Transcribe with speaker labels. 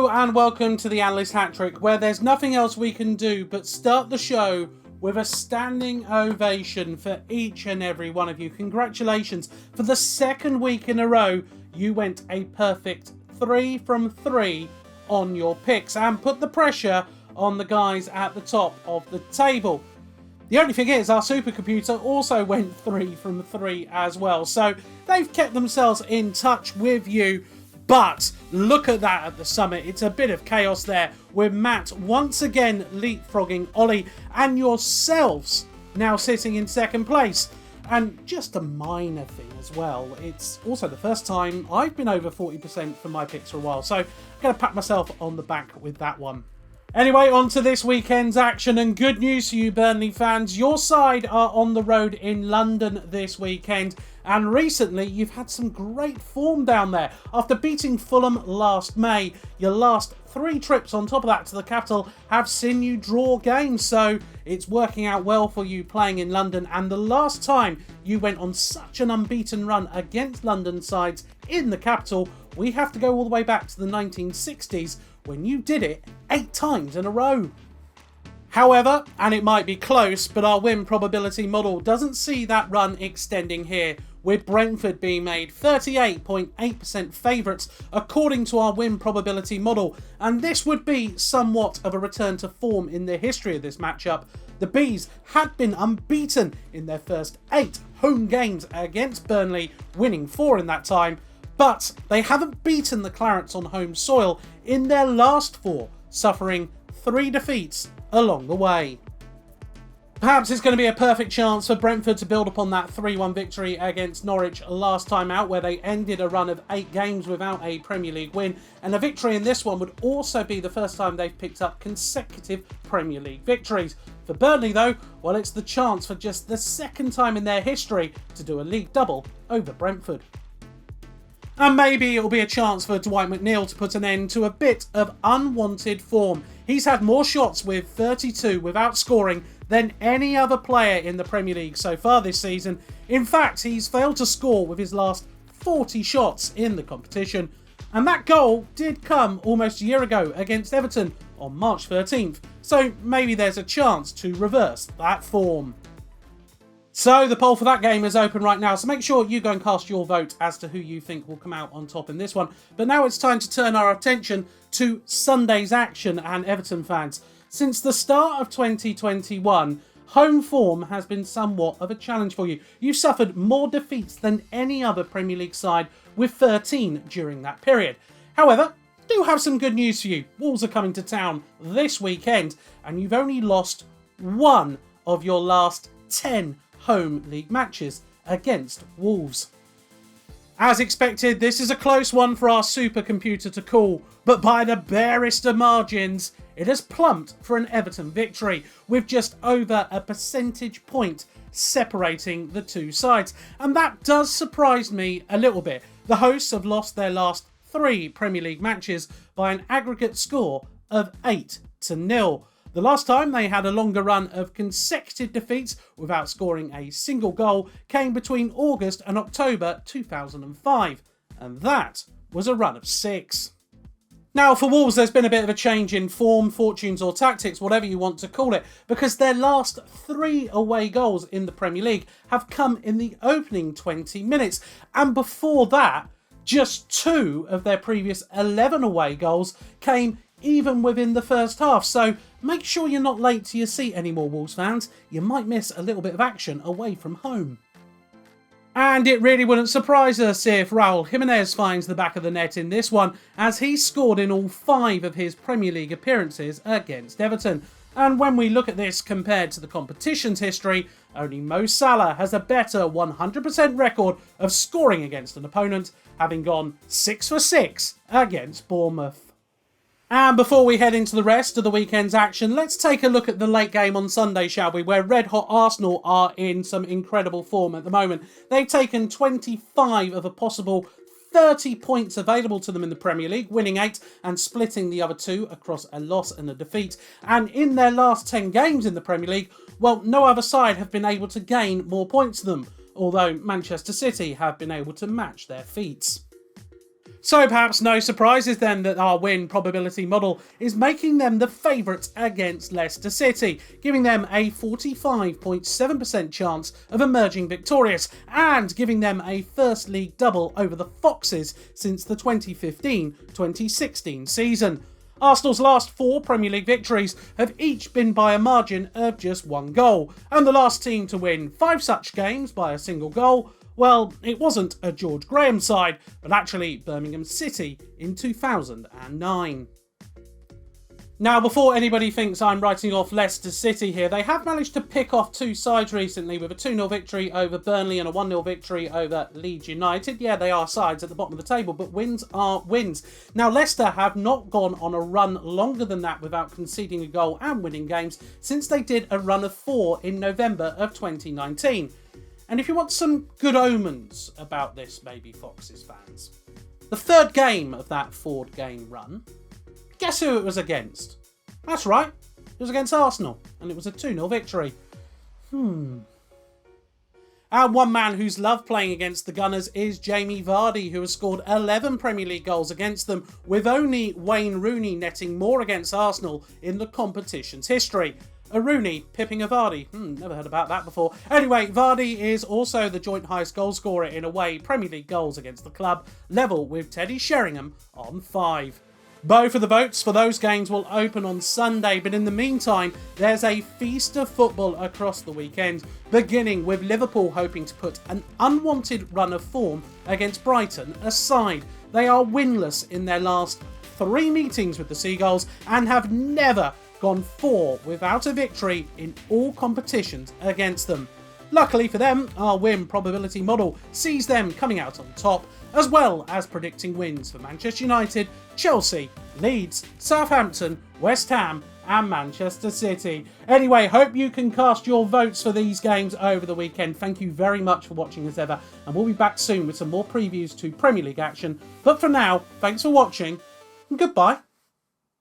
Speaker 1: Hello and welcome to the Analyst Hat Trick, where there's nothing else we can do but start the show with a standing ovation for each and every one of you. Congratulations. For the second week in a row, you went a perfect 3 from 3 on your picks and put the pressure on the guys at the top of the table. The only thing is, our supercomputer also went 3 from 3 as well. So they've kept themselves in touch with you. But look at that at the summit. It's a bit of chaos there, with Matt once again leapfrogging Ollie and yourselves now sitting in second place. And just a minor thing as well, it's also the first time I've been over 40% for my picks for a while. So I'm going to pat myself on the back with that one. Anyway, on to this weekend's action, and good news for you Burnley fans. Your side are on the road in London this weekend, and recently you've had some great form down there. After beating Fulham last May, your last 3 trips on top of that to the capital have seen you draw games, so it's working out well for you playing in London. And the last time you went on such an unbeaten run against London sides in the capital, we have to go all the way back to the 1960s, when you did it 8 times in a row. However, and it might be close, but our win probability model doesn't see that run extending here, with Brentford being made 38.8% favourites according to our win probability model, and this would be somewhat of a return to form in the history of this matchup. The Bees had been unbeaten in their first 8 home games against Burnley, winning 4 in that time, but they haven't beaten the Clarets on home soil in their last 4, suffering 3 defeats along the way. Perhaps it's going to be a perfect chance for Brentford to build upon that 3-1 victory against Norwich last time out, where they ended a run of 8 games without a Premier League win, and a victory in this one would also be the first time they've picked up consecutive Premier League victories. For Burnley though, well, it's the chance for just the second time in their history to do a league double over Brentford. And maybe it'll be a chance for Dwight McNeil to put an end to a bit of unwanted form. He's had more shots with 32 without scoring than any other player in the Premier League so far this season. In fact, he's failed to score with his last 40 shots in the competition. And that goal did come almost a year ago against Everton on March 13th. So maybe there's a chance to reverse that form. So the poll for that game is open right now, so make sure you go and cast your vote as to who you think will come out on top in this one. But now it's time to turn our attention to Sunday's action, and Everton fans. Since the start of 2021, home form has been somewhat of a challenge for you. You've suffered more defeats than any other Premier League side, with 13 during that period. However, I do have some good news for you. Wolves are coming to town this weekend, and you've only lost 1 of your last 10 home league matches against Wolves. As expected, this is a close one for our supercomputer to call, but by the barest of margins, it has plumped for an Everton victory, with just over a percentage point separating the two sides. And that does surprise me a little bit. The hosts have lost their last 3 Premier League matches by an aggregate score of 8-0. The last time they had a longer run of consecutive defeats without scoring a single goal came between August and October 2005, and that was a run of 6. Now for Wolves, there's been a bit of a change in form, fortunes or tactics, whatever you want to call it, because their last 3 away goals in the Premier League have come in the opening 20 minutes, and before that, just 2 of their previous 11 away goals came even within the first half. So make sure you're not late to your seat anymore, Wolves fans. You might miss a little bit of action away from home. And it really wouldn't surprise us if Raul Jimenez finds the back of the net in this one, as he scored in all 5 of his Premier League appearances against Everton. And when we look at this compared to the competition's history, only Mo Salah has a better 100% record of scoring against an opponent, having gone 6 for 6 against Bournemouth. And before we head into the rest of the weekend's action, let's take a look at the late game on Sunday, shall we, where red-hot Arsenal are in some incredible form at the moment. They've taken 25 of a possible 30 points available to them in the Premier League, winning 8 and splitting the other 2 across a loss and a defeat. And in their last 10 games in the Premier League, well, no other side have been able to gain more points than them, although Manchester City have been able to match their feats. So perhaps no surprises then that our win probability model is making them the favourites against Leicester City, giving them a 45.7% chance of emerging victorious and giving them a first league double over the Foxes since the 2015-2016 season. Arsenal's last 4 Premier League victories have each been by a margin of just 1 goal, and the last team to win 5 such games by a single goal, well, it wasn't a George Graham side, but actually Birmingham City in 2009. Now, before anybody thinks I'm writing off Leicester City here, they have managed to pick off 2 sides recently with a 2-0 victory over Burnley and a 1-0 victory over Leeds United. Yeah, they are sides at the bottom of the table, but wins are wins. Now, Leicester have not gone on a run longer than that without conceding a goal and winning games since they did a run of 4 in November of 2019. And if you want some good omens about this, maybe Foxes fans, the third game of that 4-game run, guess who it was against? That's right, it was against Arsenal, and it was a 2-0 victory. And one man who's loved playing against the Gunners is Jamie Vardy, who has scored 11 Premier League goals against them, with only Wayne Rooney netting more against Arsenal in the competition's history. A Rooney pipping a Vardy. Never heard about that before. Anyway, Vardy is also the joint highest goal scorer in away Premier League goals against the club, level with Teddy Sheringham on 5. Both of the votes for those games will open on Sunday, but in the meantime, there's a feast of football across the weekend, beginning with Liverpool hoping to put an unwanted run of form against Brighton aside. They are winless in their last 3 meetings with the Seagulls and have never gone 4 without a victory in all competitions against them. Luckily for them, our win probability model sees them coming out on top, as well as predicting wins for Manchester United, Chelsea, Leeds, Southampton, West Ham and Manchester City. Anyway, hope you can cast your votes for these games over the weekend. Thank you very much for watching as ever, and we'll be back soon with some more previews to Premier League action. But for now, thanks for watching and goodbye.